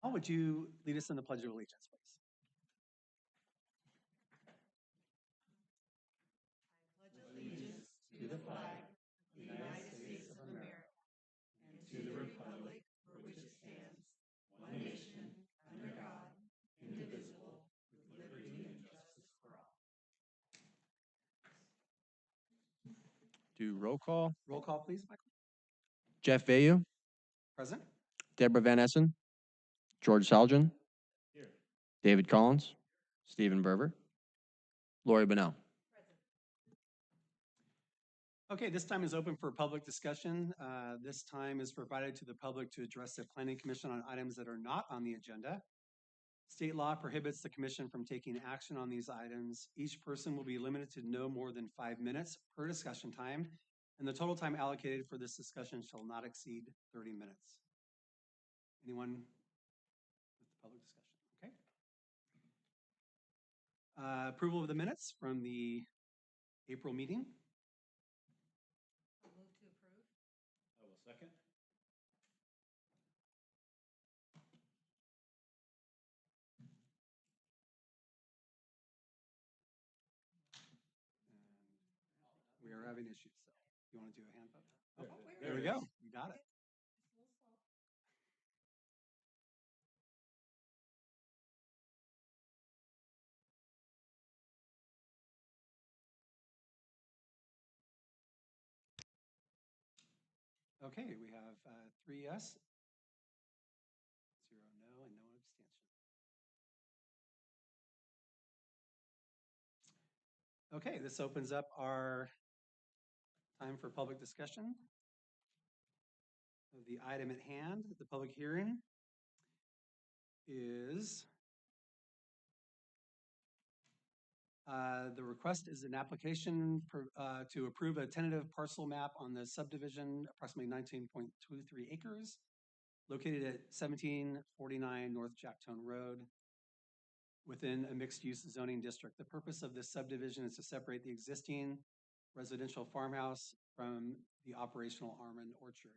Would you lead us in the Pledge of Allegiance, please? Allegiance to the flag of the United States of America and to the republic for which it stands, one nation, under God, indivisible, with liberty and justice for all. Do roll call. Roll call, please, Michael. Jeff Vayu, Present. Deborah Van Essen, George Salgin, Here. David Collins, Stephen Berber, Lori Bunnell. Okay, this time is open for public discussion. This time is provided to the public to address the Planning Commission on items that are not on the agenda. State law prohibits the commission from taking action on these items. Each person will be limited to no more than 5 minutes per discussion time, and the total time allocated for this discussion shall not exceed 30 minutes. Anyone with the public discussion? Okay. Approval of the minutes from the April meeting. I'll move to approve. I will second. We are having issues, so you want to do a hand vote? There There we it go. is. You got it. Okay, we have 3 yes, 0 no, and no abstention. Okay, this opens up our time for public discussion of the item at hand. The public hearing is the request is an application to approve a tentative parcel map on the subdivision, approximately 19.23 acres, located at 1749 North Jacktone Road, within a mixed-use zoning district. The purpose of this subdivision is to separate the existing residential farmhouse from the operational almond orchard.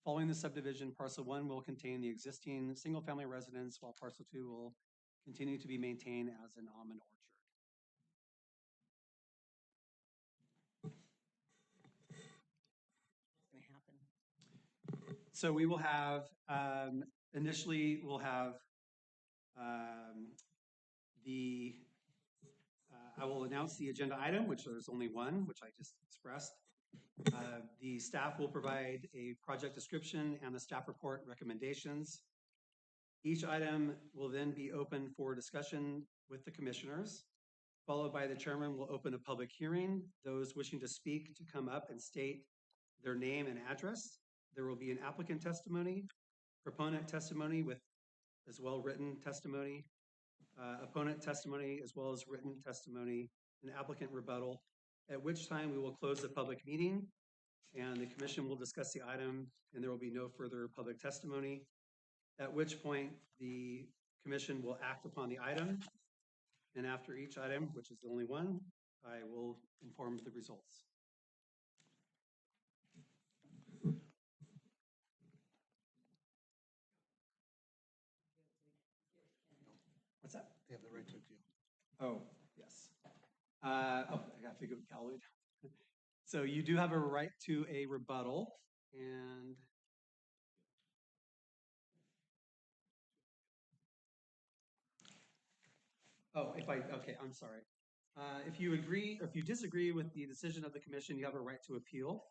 Following the subdivision, parcel 1 will contain the existing single-family residence, while parcel 2 will continue to be maintained as an almond orchard. What's going to happen? So we will have, initially we'll have I will announce the agenda item, which there's only one, which I just expressed. The staff will provide a project description and the staff report recommendations. Each item will then be open for discussion with the commissioners, followed by the chairman will open a public hearing. Those wishing to speak to come up and state their name and address. There will be an applicant testimony, proponent testimony with as well written testimony, opponent testimony as well as written testimony, an applicant rebuttal, at which time we will close the public meeting and the commission will discuss the item and there will be no further public testimony, at which point the commission will act upon the item. And after each item, which is the only one, I will inform the results. What's that? They have the right to appeal. Oh, yes. I got to figure out Calhoun. So you do have a right to a rebuttal, and okay, I'm sorry. If you agree, or if you disagree with the decision of the commission, you have a right to appeal.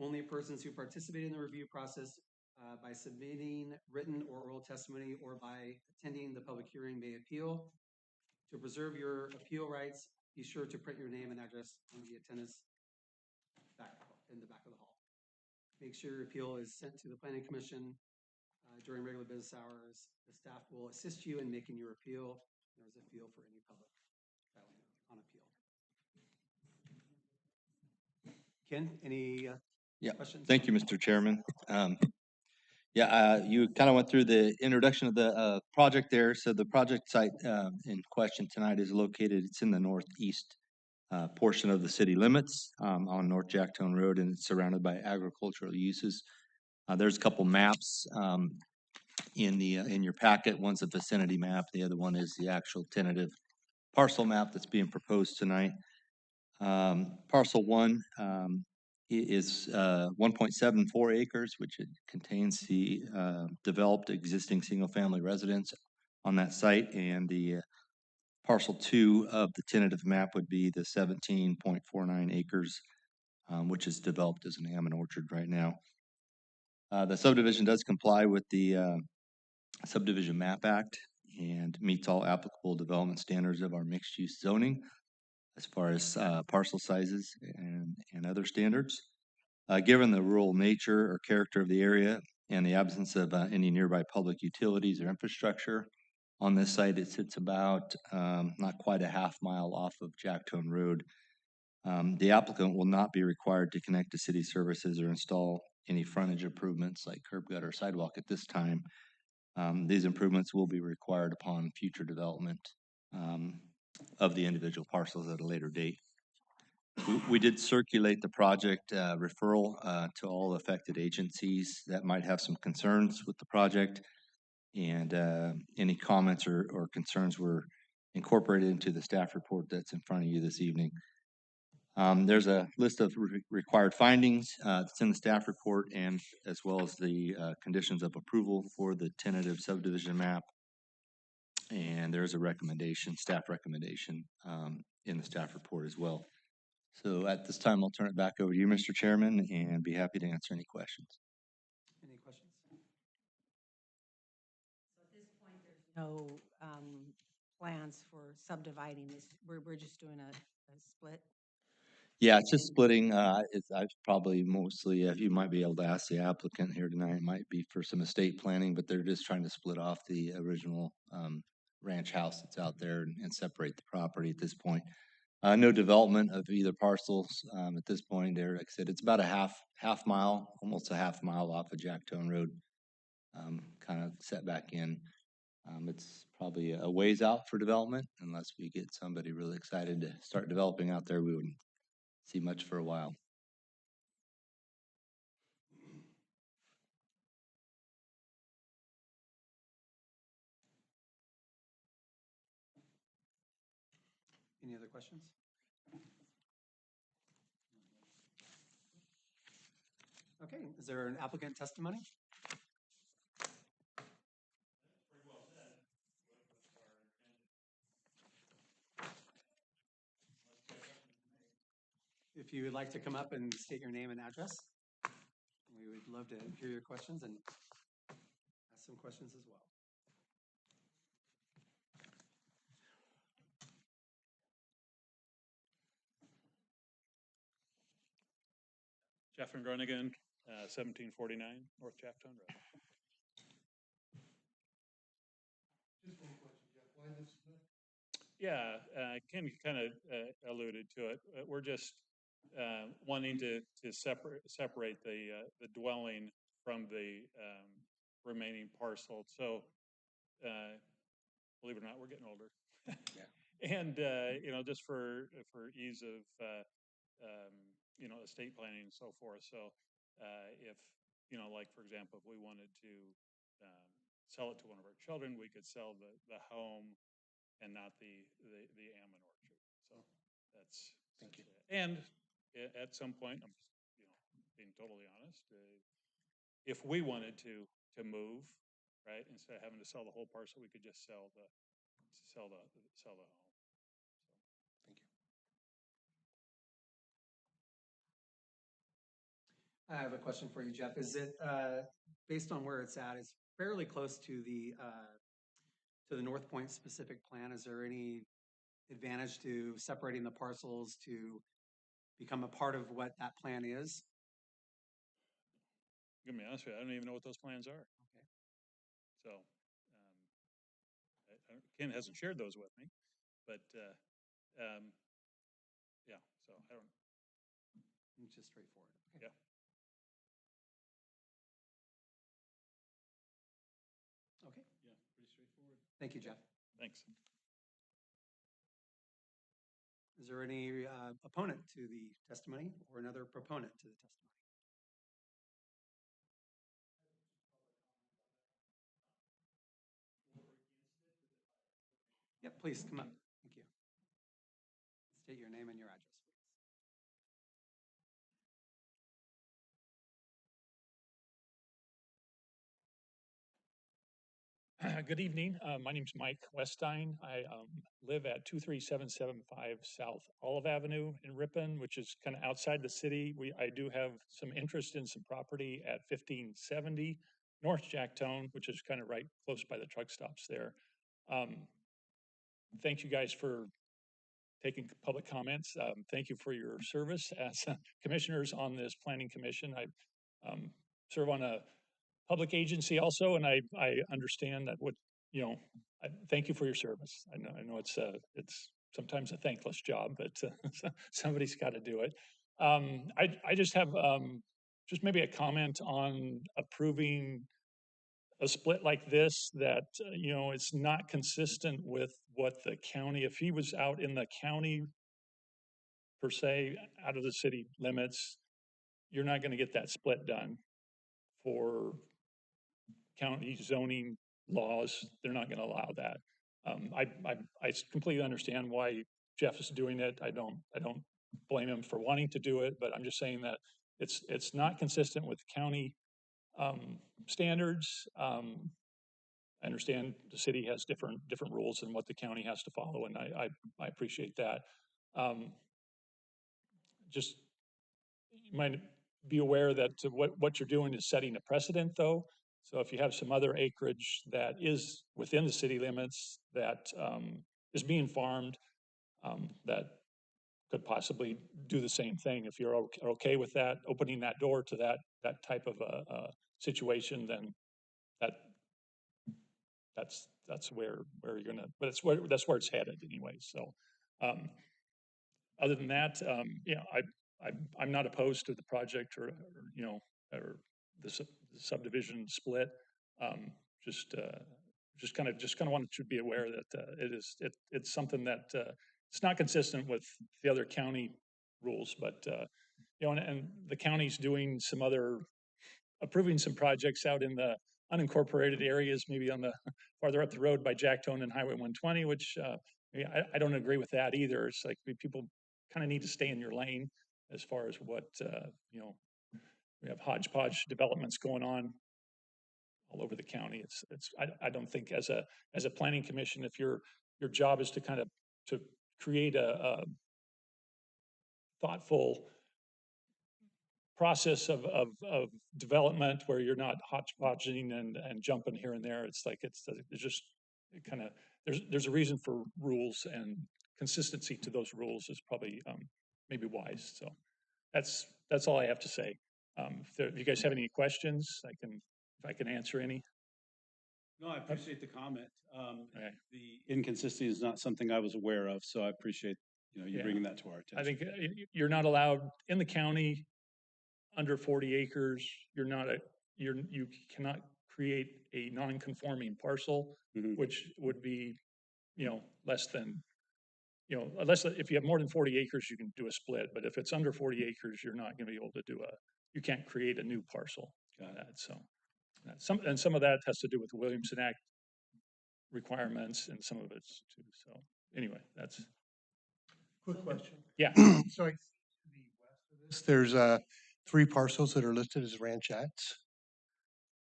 Only persons who participate in the review process by submitting written or oral testimony or by attending the public hearing may appeal. To preserve your appeal rights, be sure to print your name and address on the attendance in the back of the hall. Make sure your appeal is sent to the Planning Commission during regular business hours. The staff will assist you in making your appeal. There's a fee for any public filing on appeal. Ken, any questions? Thank you, Mr. Chairman. You kind of went through the introduction of the project there. So the project site in question tonight is located, it's in the northeast portion of the city limits on North Jacktone Road, and it's surrounded by agricultural uses. There's a couple maps in your packet. One's a vicinity map, the other one is the actual tentative parcel map that's being proposed tonight. Parcel one is 1.74 acres, which it contains the developed existing single-family residence on that site, and the parcel two of the tentative map would be the 17.49 acres, which is developed as an almond orchard right now. The subdivision does comply with the Subdivision Map Act and meets all applicable development standards of our mixed-use zoning as far as parcel sizes and other standards. Given the rural nature or character of the area and the absence of any nearby public utilities or infrastructure, on this site it sits about not quite a half mile off of Jacktone Road. The applicant will not be required to connect to city services or install any frontage improvements like curb gutter or sidewalk at this time. These improvements will be required upon future development of the individual parcels at a later date. We did circulate the project referral to all affected agencies that might have some concerns with the project, and any comments or concerns were incorporated into the staff report that's in front of you this evening. There's a list of required findings that's in the staff report, and as well as the conditions of approval for the tentative subdivision map. And there's a recommendation, staff recommendation, in the staff report as well. So at this time, I'll turn it back over to you, Mr. Chairman, and be happy to answer any questions. Any questions? So at this point, there's no plans for subdividing this. We're just doing a split. Yeah, it's just splitting. I've probably mostly, if you might be able to ask the applicant here tonight, it might be for some estate planning, but they're just trying to split off the original ranch house that's out there and separate the property at this point. No development of either parcels at this point. There, like I said, it's about a half mile, almost a half mile off of Jacktone Road, kind of set back in. It's probably a ways out for development unless we get somebody really excited to start developing out there. We wouldn't see much for a while. Any other questions? Okay, is there an applicant testimony? If you would like to come up and state your name and address, we would love to hear your questions and ask some questions as well. Jeff and Groningen, 1749 North Jacktone Road. Just one question, Jeff. Why this split? Yeah, Ken kind of alluded to it. We're just wanting to separate the dwelling from the remaining parcel. So, believe it or not, we're getting older. Yeah. And just for ease of estate planning and so forth. So, if like for example, if we wanted to sell it to one of our children, we could sell the home and not the almond orchard. So that's Thank you. And at some point, I'm just being totally honest, if we wanted to move, right, instead of having to sell the whole parcel, we could just sell the home. Thank you. I have a question for you, Jeff. Is it, based on where it's at, it's fairly close to the North Point specific plan. Is there any advantage to separating the parcels to become a part of what that plan is? I'm gonna be honest with you, I don't even know what those plans are. Okay. So, Ken hasn't shared those with me, but yeah. So I don't. It's just straightforward. Okay. Yeah. Okay. Yeah, pretty straightforward. Thank you, Jeff. Thanks. Is there any opponent to the testimony or another proponent to the testimony? please come up. Thank you. State your name and your address, please. Good evening. My name's Mike Westine. I live at 23775 South Olive Avenue in Ripon, which is kind of outside the city. I do have some interest in some property at 1570 North Jacktone, which is kind of right close by the truck stops there. Thank you guys for taking public comments. Thank you for your service as commissioners on this planning commission. I serve on a public agency also, and I understand that thank you for your service. I know it's sometimes a thankless job, but somebody's got to do it. I just have just maybe a comment on approving a split like this that it's not consistent with what the county, if he was out in the county per se, out of the city limits, you're not going to get that split done for county zoning laws. They're not going to allow that. I completely understand why Jeff is doing it. I don't blame him for wanting to do it, but I'm just saying that it's not consistent with county standards. I understand the city has different rules than what the county has to follow, and I appreciate that. Just you might be aware that what you're doing is setting a precedent, though. So if you have some other acreage that is within the city limits that is being farmed, that could possibly do the same thing. If you're okay with that, opening that door to that type of a situation, then that's where you're gonna. But that's where it's headed anyway. So other than that, I'm not opposed to the project or the subdivision split. Just kind of wanted to be aware that it's something that it's not consistent with the other county rules, but and the county's doing some other approving some projects out in the unincorporated areas, maybe on the farther up the road by Jacktone and Highway 120, which I don't agree with that either. It's like people kind of need to stay in your lane as far as what we have hodgepodge developments going on all over the county. I don't think as a planning commission, if your job is to kind of to create a thoughtful process of development where you're not hodgepodging and jumping here and there. It's like it's just kind of there's a reason for rules, and consistency to those rules is probably maybe wise. So that's all I have to say. If you guys have any questions, if I can answer any. No, I appreciate the comment. Okay. The inconsistency is not something I was aware of, so I appreciate you Yeah. bringing that to our attention. I think you're not allowed in the county under 40 acres. You cannot create a non-conforming parcel, Mhm. which would be, less than, unless if you have more than 40 acres, you can do a split. But if it's under 40 acres, you're not going to be able to you can't create a new parcel. Got That. So some of that has to do with the Williamson Act requirements, and some of it's too. So anyway, that's. Quick question. Yeah. So I see to the west of this, there's 3 parcels that are listed as ranchettes.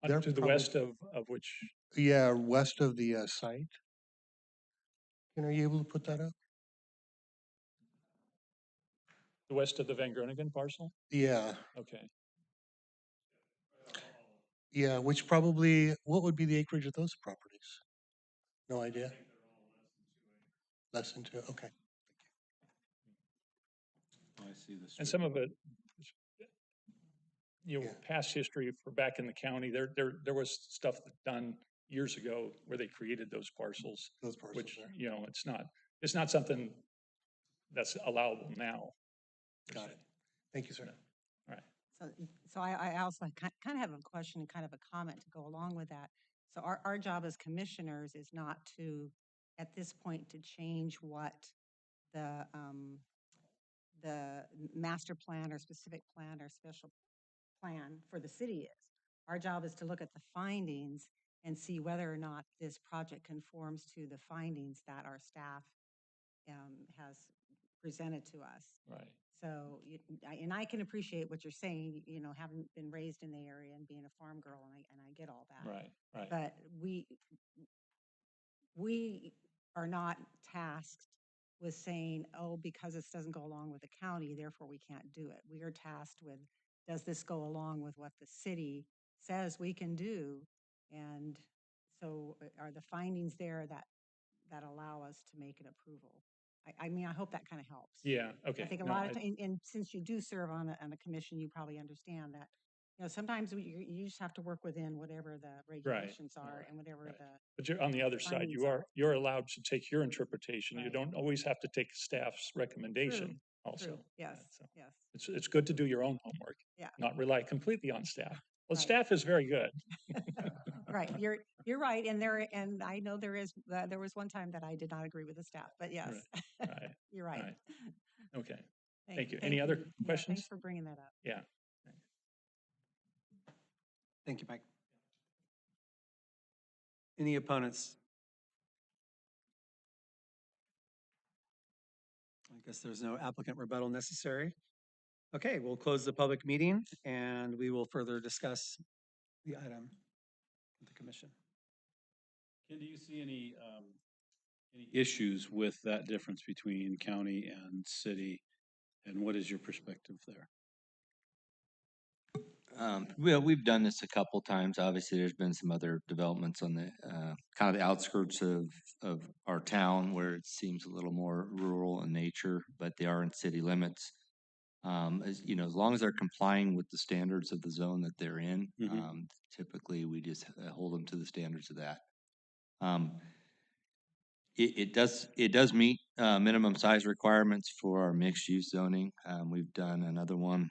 They're To the probably- west of which, Yeah, west of the site. Are you able to put that up? the west of the Van Groningen parcel? Yeah, Okay. yeah, what would be the acreage of those properties? No idea? Less than 2, okay. I see this. And some of it, Yeah. past history for back in the county, there was stuff done years ago where they created those parcels, Those parcels which, there. it's not something that's allowable now. Got it. Thank you, sir. So I also kind of have a question and kind of a comment to go along with that. So our job as commissioners is not to, at this point, to change what the master plan or specific plan or special plan for the city is. Our job is to look at the findings and see whether or not this project conforms to the findings that our staff has presented to us. Right. So, and I can appreciate what you're saying, you know, having been raised in the area and being a farm girl, and I get all that. Right. Right. But we are not tasked with saying, oh, because this doesn't go along with the county, therefore we can't do it. We are tasked with, does this go along with what the city says we can do? And so are the findings there that allow us to make an approval? I mean, I hope that kind of helps. Yeah. Okay. I think a No, lot of times, and since you do serve on a commission, you probably understand that, you know, sometimes you just have to work within whatever the regulations are and whatever right. the. But you're on the other side. findings are. You're allowed to take your interpretation. You Right. don't always have to take staff's recommendation. Also, True. Yes. So Yes. it's good to do your own homework. Yeah. Not rely completely on staff. Well, Right. staff is very good. Right. You're right. And I know there was one time that I did not agree with the staff, but yes. Right. You're right. Right. Okay. Thank you. Any other Yeah, questions? thanks for bringing that up. Yeah. Thank you, Mike. Any opponents? I guess there's no applicant rebuttal necessary. Okay, we'll close the public meeting and we will further discuss the item with the commission. Ken, do you see any issues with that difference between county and city? And what is your perspective there? Well, we've done this a couple times. Obviously, there's been some other developments on the kind of the outskirts of our town where it seems a little more rural in nature, but they are in city limits. As you know, as long as they're complying with the standards of the zone that they're in, typically we just hold them to the standards of that. It does meet minimum size requirements for our mixed use zoning. We've done another one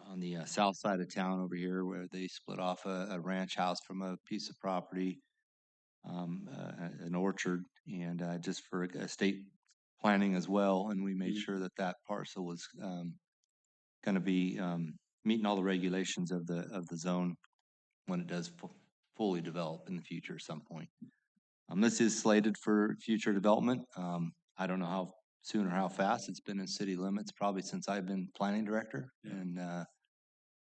on the south side of town over here where they split off a ranch house from a piece of property, an orchard, and just for estate planning as well. And we made sure that that parcel was going to be meeting all the regulations of the zone when it does fully develop in the future at some point. This is slated for future development. I don't know how soon or how fast. It's been in city limits probably since I've been planning director, and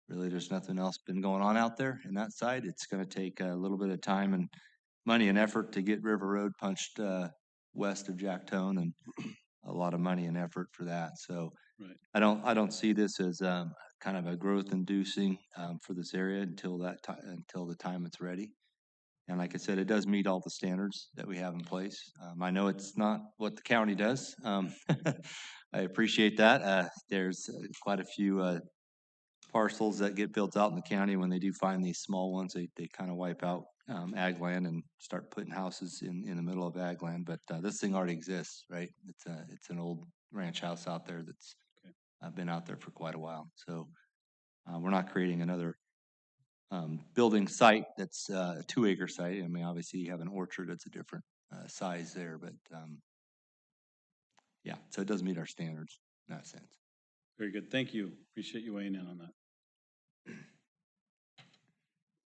really there's nothing else been going on out there in that side. It's going to take a little bit of time and money and effort to get River Road punched west of Jack Tone, and a lot of money and effort for that. So I don't see this as kind of a growth inducing for this area until the time it's ready. And like I said, it does meet all the standards that we have in place. I know it's not what the county does. I appreciate that. There's quite a few parcels that get built out in the county. When they do find these small ones, they kind of wipe out ag land and start putting houses in the middle of ag land. But this thing already exists, right? It's an old ranch house out there that's been out there for quite a while. So we're not creating another building site that's a 2-acre site. I mean, obviously you have an orchard that's a different size there, but yeah, so it does meet our standards in that sense. Very good. Thank you. Appreciate you weighing in on that.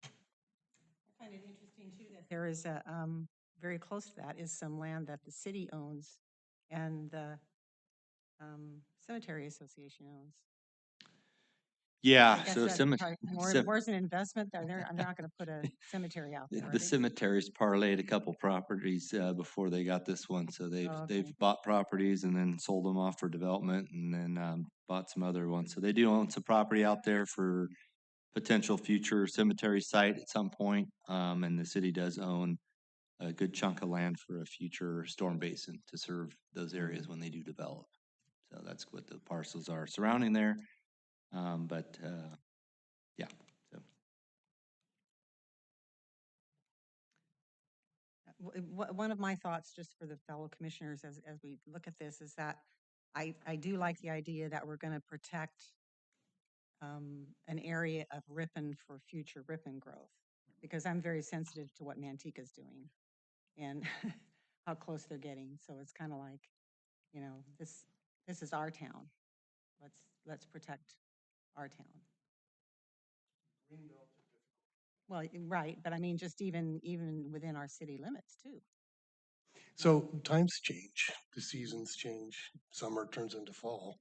I find it interesting too that there is a, very close to that is some land that the city owns and the cemetery association owns. Yeah, I guess so that's probably where's an investment there? They're not going to put a cemetery out there. the cemeteries parlayed a couple properties before they got this one. So they've bought properties and then sold them off for development, and then bought some other ones. So they do own some property out there for potential future cemetery site at some point. And the city does own a good chunk of land for a future storm basin to serve those areas when they do develop. So that's what the parcels are surrounding there. Yeah. So. One of my thoughts, just for the fellow commissioners, as we look at this, is that I do like the idea that we're going to protect an area of Ripon for future Ripon growth, because I'm very sensitive to what Manteca's doing and how close they're getting. So it's kind of like, you know, this is our town. Let's protect our town. Well, right, but I mean, just even within our city limits too. So times change, the seasons change, summer turns into fall.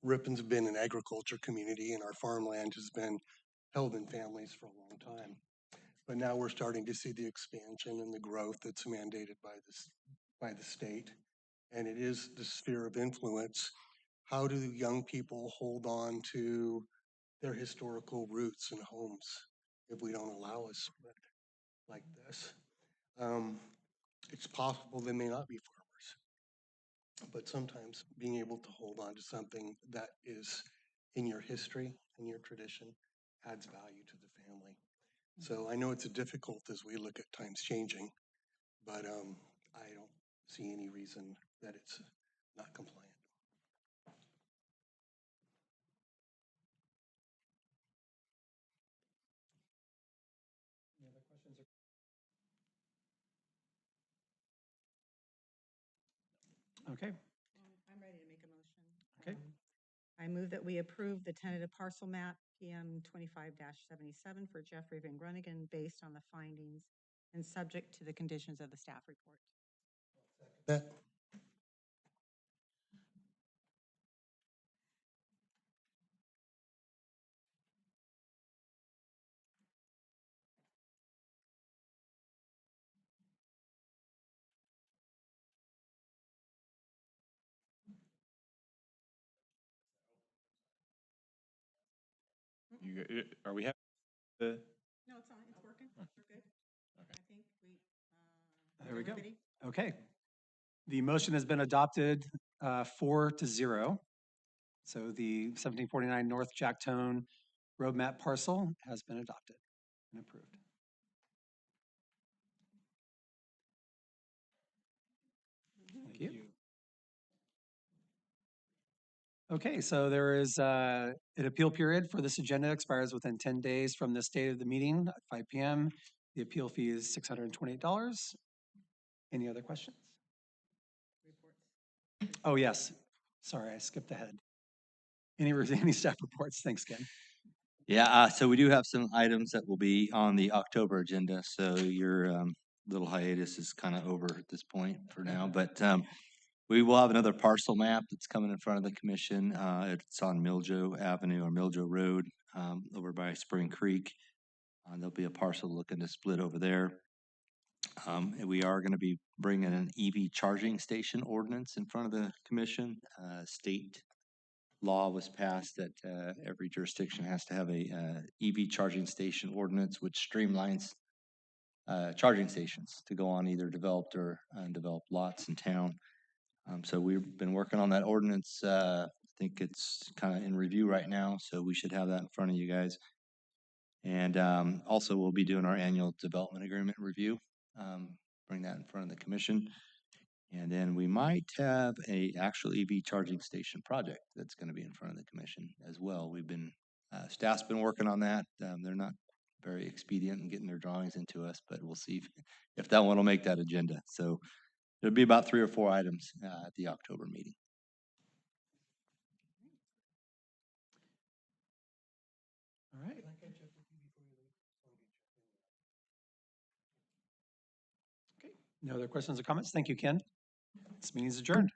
Rippon's been an agriculture community and our farmland has been held in families for a long time. But now we're starting to see the expansion and the growth that's mandated by the state. And it is the sphere of influence. How do young people hold on to their historical roots and homes if we don't allow a split like this? It's possible they may not be farmers, but sometimes being able to hold on to something that is in your history and your tradition adds value to the family. So I know it's difficult as we look at times changing, but I don't see any reason that it's not compliant. Any other questions? Okay, I'm ready to make a motion. Okay. I move that we approve the tentative parcel map PM 25-77 for Jeffrey Van Grunigan based on the findings and subject to the conditions of the staff report. That Are we happy? The, No, it's on, it's working, we're good. I think we. There we go. everybody? Okay. The motion has been adopted 4-0. So the 1749 North Jacktone road map parcel has been adopted and approved. Thank you. Okay, so there is an appeal period for this agenda, expires within 10 days from this date of the meeting at 5 p.m. The appeal fee is $628. Any other questions? Oh, yes. Sorry, I skipped ahead. Any staff reports? Thanks, Ken. Yeah, so we do have some items that will be on the October agenda, so your little hiatus is kind of over at this point for now, but we will have another parcel map that's coming in front of the commission. It's on Miljo Avenue or Miljo Road over by Spring Creek. There'll be a parcel looking to split over there. And we are going to be bringing an EV charging station ordinance in front of the commission. State law was passed that every jurisdiction has to have a EV charging station ordinance, which streamlines charging stations to go on either developed or undeveloped lots in town. So we've been working on that ordinance. I think it's kind of in review right now, so we should have that in front of you guys. And also we'll be doing our annual development agreement review. Bring that in front of the commission. And then we might have a actual EV charging station project that's going to be in front of the commission as well. We've been, staff's been working on that. They're not very expedient in getting their drawings into us, but we'll see if that one will make that agenda. So there'll be about 3 or 4 items at the October meeting. All right. Okay. No other questions or comments? Thank you, Ken. This meeting is adjourned.